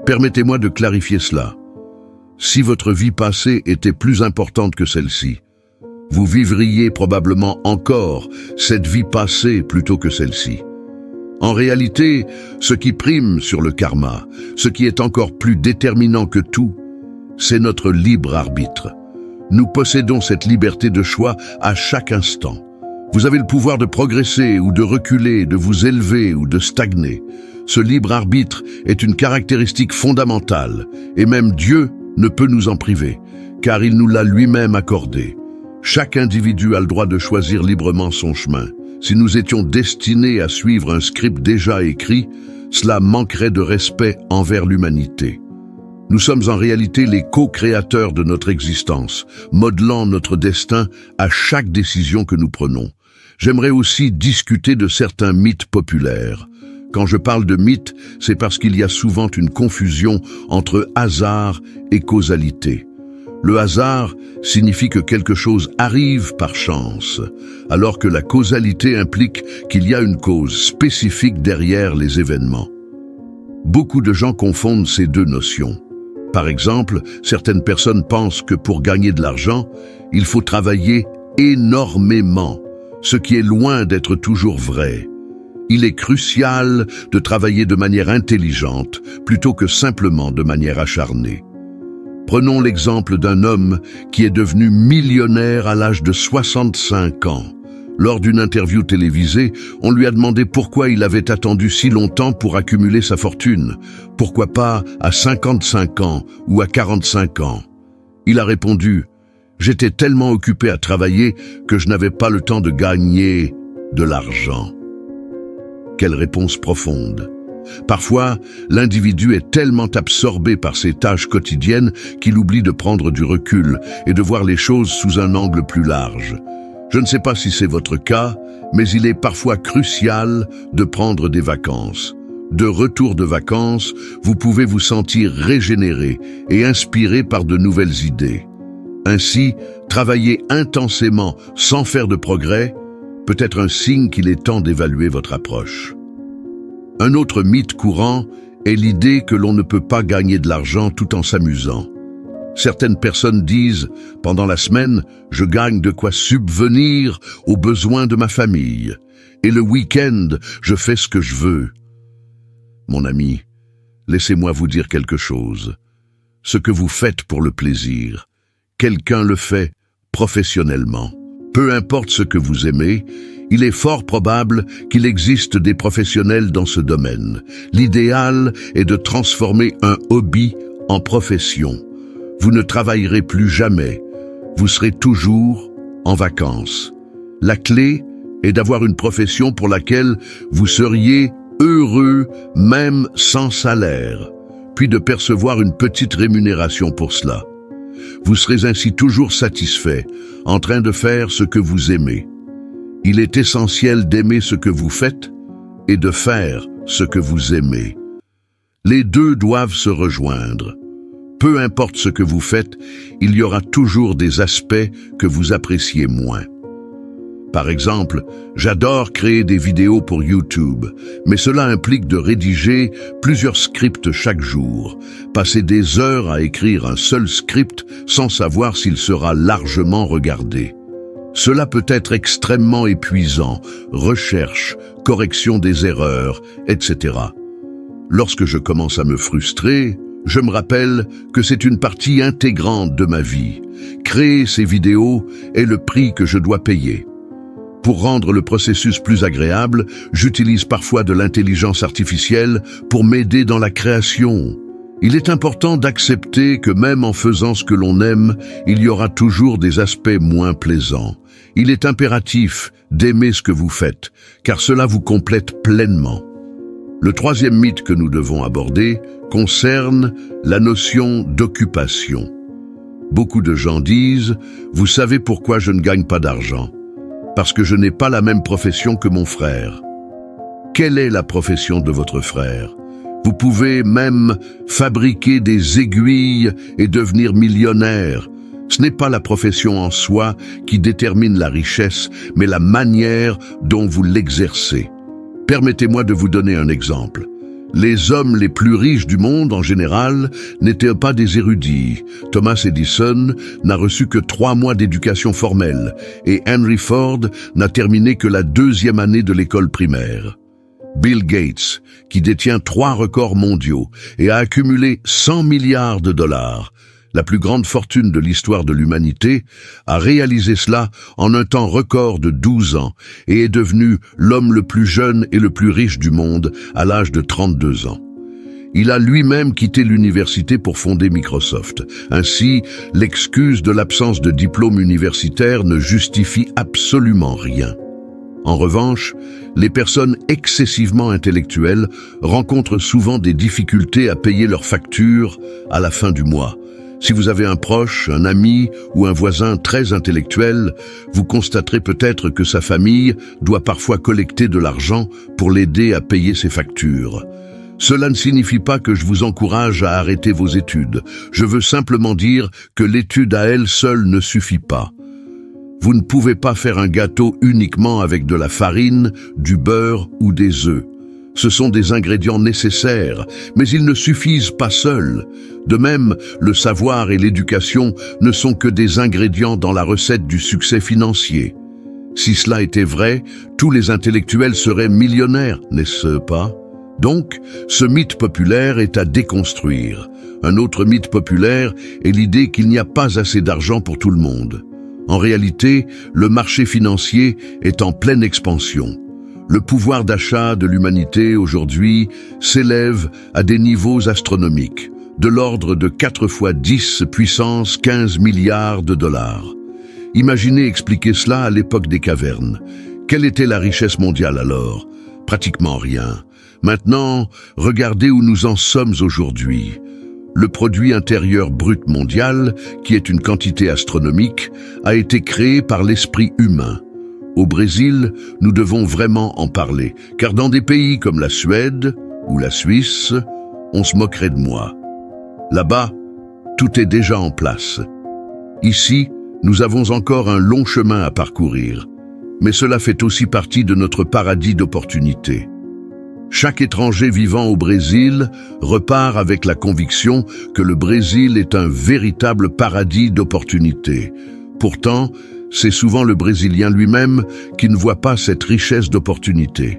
Permettez-moi de clarifier cela. Si votre vie passée était plus importante que celle-ci, vous vivriez probablement encore cette vie passée plutôt que celle-ci. En réalité, ce qui prime sur le karma, ce qui est encore plus déterminant que tout, c'est notre libre arbitre. Nous possédons cette liberté de choix à chaque instant. Vous avez le pouvoir de progresser ou de reculer, de vous élever ou de stagner. Ce libre arbitre est une caractéristique fondamentale, et même Dieu ne peut nous en priver, car il nous l'a lui-même accordé. Chaque individu a le droit de choisir librement son chemin. Si nous étions destinés à suivre un script déjà écrit, cela manquerait de respect envers l'humanité. Nous sommes en réalité les co-créateurs de notre existence, modelant notre destin à chaque décision que nous prenons. J'aimerais aussi discuter de certains mythes populaires. Quand je parle de mythes, c'est parce qu'il y a souvent une confusion entre hasard et causalité. Le hasard signifie que quelque chose arrive par chance, alors que la causalité implique qu'il y a une cause spécifique derrière les événements. Beaucoup de gens confondent ces deux notions. Par exemple, certaines personnes pensent que pour gagner de l'argent, il faut travailler énormément, ce qui est loin d'être toujours vrai. Il est crucial de travailler de manière intelligente plutôt que simplement de manière acharnée. Prenons l'exemple d'un homme qui est devenu millionnaire à l'âge de 65 ans. Lors d'une interview télévisée, on lui a demandé pourquoi il avait attendu si longtemps pour accumuler sa fortune. Pourquoi pas à 55 ans ou à 45 ans? Il a répondu « J'étais tellement occupé à travailler que je n'avais pas le temps de gagner de l'argent. » Quelle réponse profonde! Parfois, l'individu est tellement absorbé par ses tâches quotidiennes qu'il oublie de prendre du recul et de voir les choses sous un angle plus large. Je ne sais pas si c'est votre cas, mais il est parfois crucial de prendre des vacances. De retour de vacances, vous pouvez vous sentir régénéré et inspiré par de nouvelles idées. Ainsi, travailler intensément sans faire de progrès peut être un signe qu'il est temps d'évaluer votre approche. Un autre mythe courant est l'idée que l'on ne peut pas gagner de l'argent tout en s'amusant. Certaines personnes disent « Pendant la semaine, je gagne de quoi subvenir aux besoins de ma famille. Et le week-end, je fais ce que je veux. » Mon ami, laissez-moi vous dire quelque chose. Ce que vous faites pour le plaisir, quelqu'un le fait professionnellement. Peu importe ce que vous aimez, il est fort probable qu'il existe des professionnels dans ce domaine. L'idéal est de transformer un hobby en profession. Vous ne travaillerez plus jamais. Vous serez toujours en vacances. La clé est d'avoir une profession pour laquelle vous seriez heureux même sans salaire, puis de percevoir une petite rémunération pour cela. Vous serez ainsi toujours satisfait, en train de faire ce que vous aimez. Il est essentiel d'aimer ce que vous faites et de faire ce que vous aimez. Les deux doivent se rejoindre. Peu importe ce que vous faites, il y aura toujours des aspects que vous appréciez moins. Par exemple, j'adore créer des vidéos pour YouTube, mais cela implique de rédiger plusieurs scripts chaque jour, passer des heures à écrire un seul script sans savoir s'il sera largement regardé. Cela peut être extrêmement épuisant, recherche, correction des erreurs, etc. Lorsque je commence à me frustrer, je me rappelle que c'est une partie intégrante de ma vie. Créer ces vidéos est le prix que je dois payer. Pour rendre le processus plus agréable, j'utilise parfois de l'intelligence artificielle pour m'aider dans la création. Il est important d'accepter que même en faisant ce que l'on aime, il y aura toujours des aspects moins plaisants. Il est impératif d'aimer ce que vous faites, car cela vous complète pleinement. Le troisième mythe que nous devons aborder concerne la notion d'occupation. Beaucoup de gens disent « Vous savez pourquoi je ne gagne pas d'argent ? Parce que je n'ai pas la même profession que mon frère. » Quelle est la profession de votre frère ? Vous pouvez même fabriquer des aiguilles et devenir millionnaire. Ce n'est pas la profession en soi qui détermine la richesse, mais la manière dont vous l'exercez. Permettez-moi de vous donner un exemple. Les hommes les plus riches du monde, en général, n'étaient pas des érudits. Thomas Edison n'a reçu que 3 mois d'éducation formelle et Henry Ford n'a terminé que la 2e année de l'école primaire. Bill Gates, qui détient 3 records mondiaux et a accumulé 100 milliards de dollars, la plus grande fortune de l'histoire de l'humanité, a réalisé cela en un temps record de 12 ans et est devenu l'homme le plus jeune et le plus riche du monde à l'âge de 32 ans. Il a lui-même quitté l'université pour fonder Microsoft. Ainsi, l'excuse de l'absence de diplôme universitaire ne justifie absolument rien. En revanche, les personnes excessivement intellectuelles rencontrent souvent des difficultés à payer leurs factures à la fin du mois. Si vous avez un proche, un ami ou un voisin très intellectuel, vous constaterez peut-être que sa famille doit parfois collecter de l'argent pour l'aider à payer ses factures. Cela ne signifie pas que je vous encourage à arrêter vos études. Je veux simplement dire que l'étude à elle seule ne suffit pas. Vous ne pouvez pas faire un gâteau uniquement avec de la farine, du beurre ou des œufs. Ce sont des ingrédients nécessaires, mais ils ne suffisent pas seuls. De même, le savoir et l'éducation ne sont que des ingrédients dans la recette du succès financier. Si cela était vrai, tous les intellectuels seraient millionnaires, n'est-ce pas? Donc, ce mythe populaire est à déconstruire. Un autre mythe populaire est l'idée qu'il n'y a pas assez d'argent pour tout le monde. En réalité, le marché financier est en pleine expansion. Le pouvoir d'achat de l'humanité aujourd'hui s'élève à des niveaux astronomiques, de l'ordre de 4 fois 10 puissance 15 milliards de dollars. Imaginez expliquer cela à l'époque des cavernes. Quelle était la richesse mondiale alors? Pratiquement rien. Maintenant, regardez où nous en sommes aujourd'hui. Le produit intérieur brut mondial, qui est une quantité astronomique, a été créé par l'esprit humain. Au Brésil, nous devons vraiment en parler, car dans des pays comme la Suède ou la Suisse, on se moquerait de moi. Là-bas, tout est déjà en place. Ici, nous avons encore un long chemin à parcourir, mais cela fait aussi partie de notre paradis d'opportunités. Chaque étranger vivant au Brésil repart avec la conviction que le Brésil est un véritable paradis d'opportunités. Pourtant, c'est souvent le Brésilien lui-même qui ne voit pas cette richesse d'opportunités.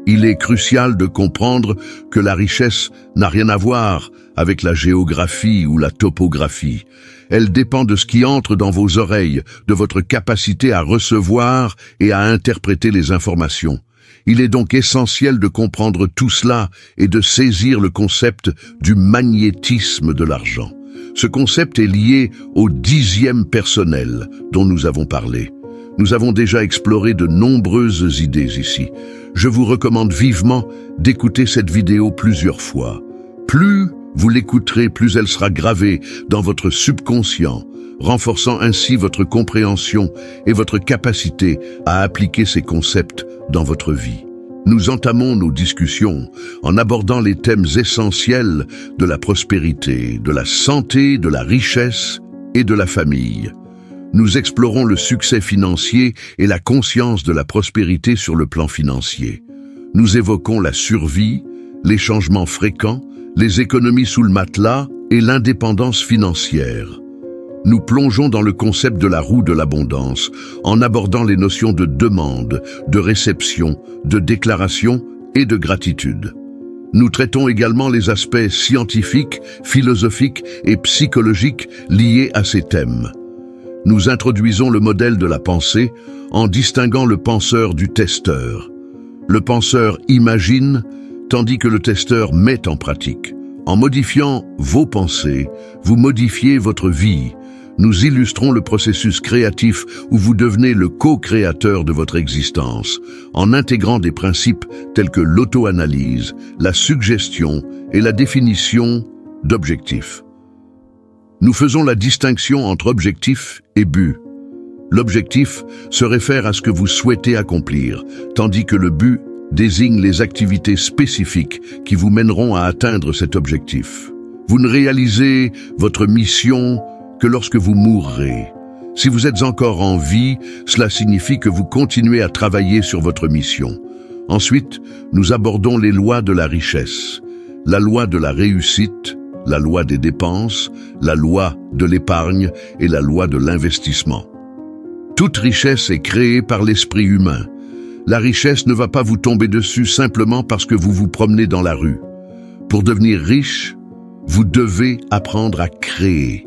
Il est crucial de comprendre que la richesse n'a rien à voir avec la géographie ou la topographie. Elle dépend de ce qui entre dans vos oreilles, de votre capacité à recevoir et à interpréter les informations. Il est donc essentiel de comprendre tout cela et de saisir le concept du magnétisme de l'argent. Ce concept est lié au 10e personnel dont nous avons parlé. Nous avons déjà exploré de nombreuses idées ici. Je vous recommande vivement d'écouter cette vidéo plusieurs fois. Plus vous l'écouterez, plus elle sera gravée dans votre subconscient, renforçant ainsi votre compréhension et votre capacité à appliquer ces concepts dans votre vie. Nous entamons nos discussions en abordant les thèmes essentiels de la prospérité, de la santé, de la richesse et de la famille. Nous explorons le succès financier et la conscience de la prospérité sur le plan financier. Nous évoquons la survie, les changements fréquents, les économies sous le matelas et l'indépendance financière. Nous plongeons dans le concept de la roue de l'abondance en abordant les notions de demande, de réception, de déclaration et de gratitude. Nous traitons également les aspects scientifiques, philosophiques et psychologiques liés à ces thèmes. Nous introduisons le modèle de la pensée en distinguant le penseur du testeur. Le penseur imagine, tandis que le testeur met en pratique. En modifiant vos pensées, vous modifiez votre vie. Nous illustrons le processus créatif où vous devenez le co-créateur de votre existence, en intégrant des principes tels que l'auto-analyse, la suggestion et la définition d'objectifs. Nous faisons la distinction entre objectif et but. L'objectif se réfère à ce que vous souhaitez accomplir, tandis que le but désigne les activités spécifiques qui vous mèneront à atteindre cet objectif. Vous ne réalisez votre mission que lorsque vous mourrez. Si vous êtes encore en vie, cela signifie que vous continuez à travailler sur votre mission. Ensuite, nous abordons les lois de la richesse, la loi de la réussite, la loi des dépenses, la loi de l'épargne et la loi de l'investissement. Toute richesse est créée par l'esprit humain. La richesse ne va pas vous tomber dessus simplement parce que vous vous promenez dans la rue. Pour devenir riche, vous devez apprendre à créer.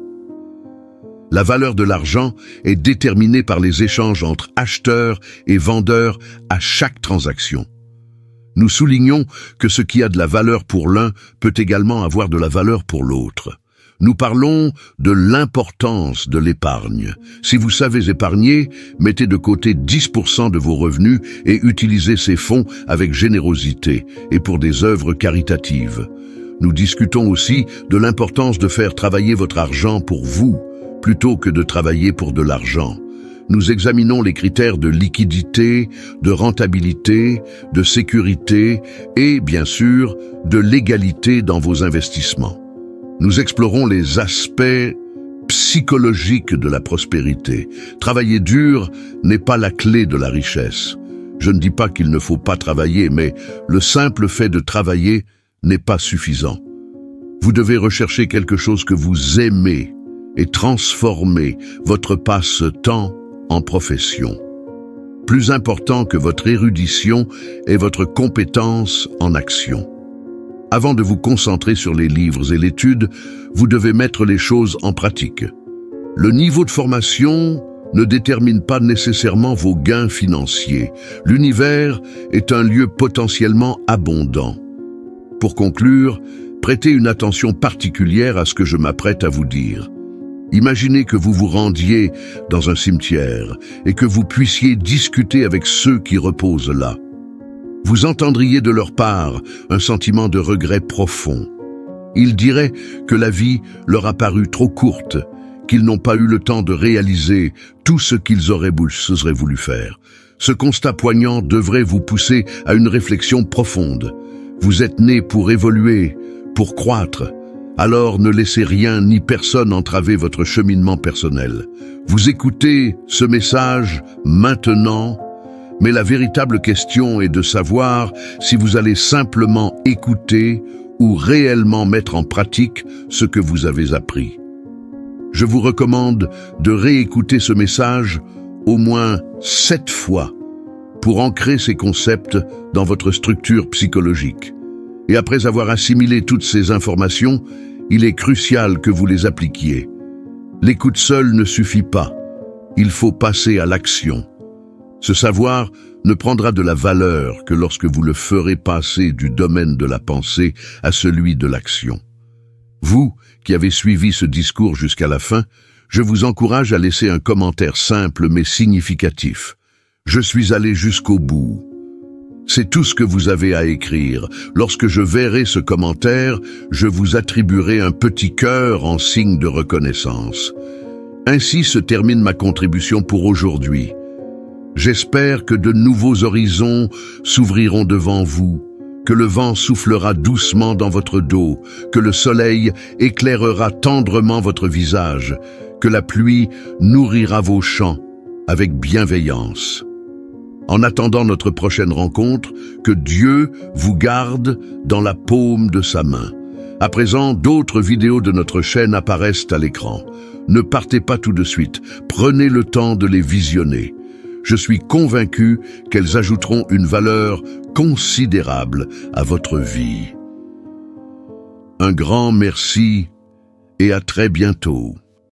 La valeur de l'argent est déterminée par les échanges entre acheteurs et vendeurs à chaque transaction. Nous soulignons que ce qui a de la valeur pour l'un peut également avoir de la valeur pour l'autre. Nous parlons de l'importance de l'épargne. Si vous savez épargner, mettez de côté 10% de vos revenus et utilisez ces fonds avec générosité et pour des œuvres caritatives. Nous discutons aussi de l'importance de faire travailler votre argent pour vous, plutôt que de travailler pour de l'argent. Nous examinons les critères de liquidité, de rentabilité, de sécurité et, bien sûr, de légalité dans vos investissements. Nous explorons les aspects psychologiques de la prospérité. Travailler dur n'est pas la clé de la richesse. Je ne dis pas qu'il ne faut pas travailler, mais le simple fait de travailler n'est pas suffisant. Vous devez rechercher quelque chose que vous aimez et transformer votre passe-temps en profession. Plus important que votre érudition est votre compétence en action. Avant de vous concentrer sur les livres et l'étude, vous devez mettre les choses en pratique. Le niveau de formation ne détermine pas nécessairement vos gains financiers. L'univers est un lieu potentiellement abondant. Pour conclure, prêtez une attention particulière à ce que je m'apprête à vous dire. Imaginez que vous vous rendiez dans un cimetière et que vous puissiez discuter avec ceux qui reposent là. Vous entendriez de leur part un sentiment de regret profond. Ils diraient que la vie leur a paru trop courte, qu'ils n'ont pas eu le temps de réaliser tout ce qu'ils auraient voulu faire. Ce constat poignant devrait vous pousser à une réflexion profonde. Vous êtes né pour évoluer, pour croître. Alors ne laissez rien ni personne entraver votre cheminement personnel. Vous écoutez ce message maintenant, mais la véritable question est de savoir si vous allez simplement écouter ou réellement mettre en pratique ce que vous avez appris. Je vous recommande de réécouter ce message au moins 7 fois pour ancrer ces concepts dans votre structure psychologique. Et après avoir assimilé toutes ces informations, il est crucial que vous les appliquiez. L'écoute seule ne suffit pas. Il faut passer à l'action. Ce savoir ne prendra de la valeur que lorsque vous le ferez passer du domaine de la pensée à celui de l'action. Vous, qui avez suivi ce discours jusqu'à la fin, Je vous encourage à laisser un commentaire simple mais significatif. Je suis allé jusqu'au bout. C'est tout ce que vous avez à écrire. Lorsque je verrai ce commentaire, je vous attribuerai un petit cœur en signe de reconnaissance. Ainsi se termine ma contribution pour aujourd'hui. J'espère que de nouveaux horizons s'ouvriront devant vous, que le vent soufflera doucement dans votre dos, que le soleil éclairera tendrement votre visage, que la pluie nourrira vos champs avec bienveillance. En attendant notre prochaine rencontre, que Dieu vous garde dans la paume de sa main. À présent, d'autres vidéos de notre chaîne apparaissent à l'écran. Ne partez pas tout de suite, prenez le temps de les visionner. Je suis convaincu qu'elles ajouteront une valeur considérable à votre vie. Un grand merci et à très bientôt.